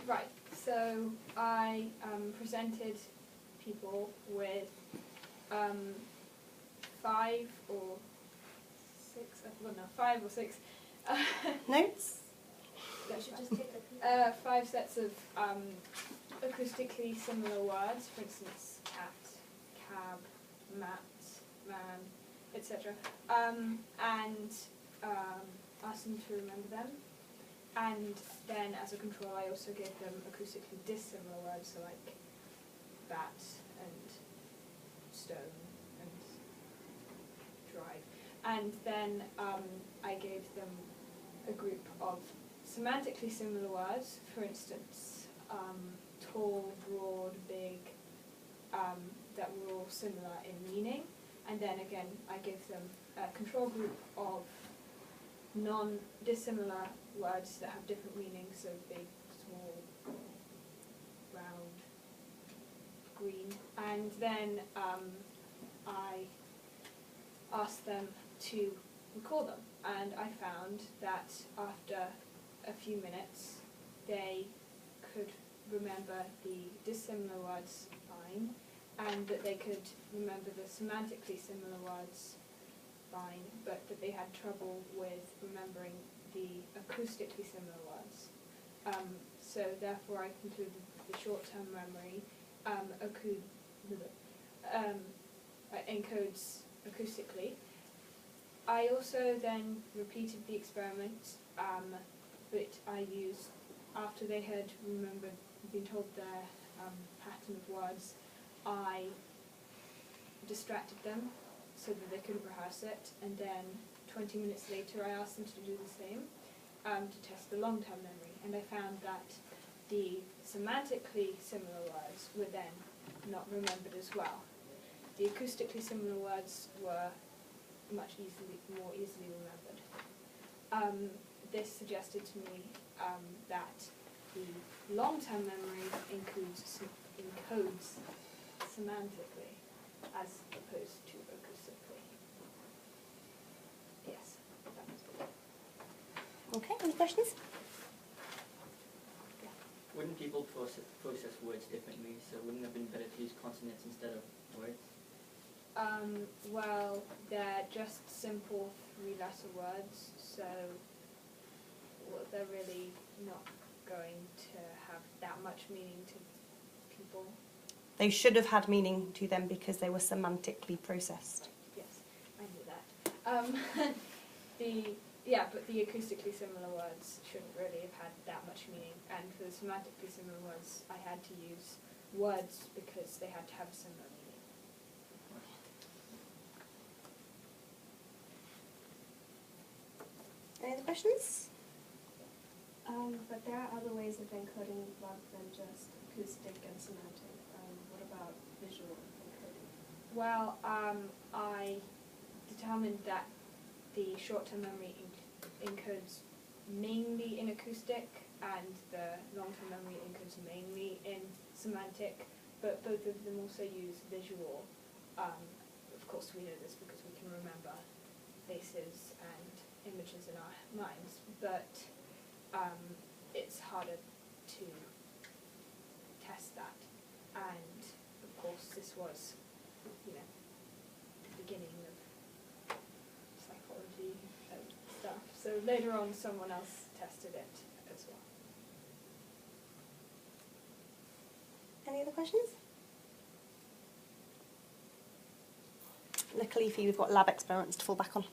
Right, so I presented people with 5 or 6, well no, 5 or 6 Notes? You should just take the 5 sets of acoustically similar words, for instance, cat, cab, mat, man, etc. And asked them to remember them. And then, as a control, I also gave them acoustically dissimilar words, so like bat and stone and drive. And then I gave them a group of semantically similar words, for instance, tall, broad, big, that were all similar in meaning. And then again, I gave them a control group of non-dissimilar words that have different meanings, so big, small, round, green. And then I asked them to recall them, and I found that after a few minutes they could remember the dissimilar words fine, and that they could remember the semantically similar words fine, but that they had trouble with remembering the acoustically similar words. So therefore I concluded the short-term memory encodes acoustically. I also then repeated the experiment, but I used, after they had been told their pattern of words, I distracted them so that they couldn't rehearse it, and then 20 minutes later I asked them to do the same to test the long-term memory, and I found that the semantically similar words were then not remembered as well. The acoustically similar words were more easily remembered. This suggested to me that the long-term memory encodes semantically as opposed to acoustically. Yes, that was it. Okay, any questions? Yeah. Wouldn't people process words differently, so wouldn't it have been better to use consonants instead of words? Well, they're just simple 3-letter words, so they're really not going to have that much meaning to people. They should have had meaning to them because they were semantically processed. Yes, I knew that. But the acoustically similar words shouldn't really have had that much meaning, and for the semantically similar words, I had to use words because they had to have a similar meaning. Any other questions? But there are other ways of encoding rather than just acoustic and semantic. What about visual encoding? Well, I determined that the short-term memory encodes mainly in acoustic, and the long-term memory encodes mainly in semantic, but both of them also use visual. Of course, we know this because we can remember faces and images in our minds, but it's harder to test that. And of course, this was, the beginning of psychology and stuff. So later on, someone else tested it as well. Any other questions? Luckily for you, we've got lab experiments to fall back on.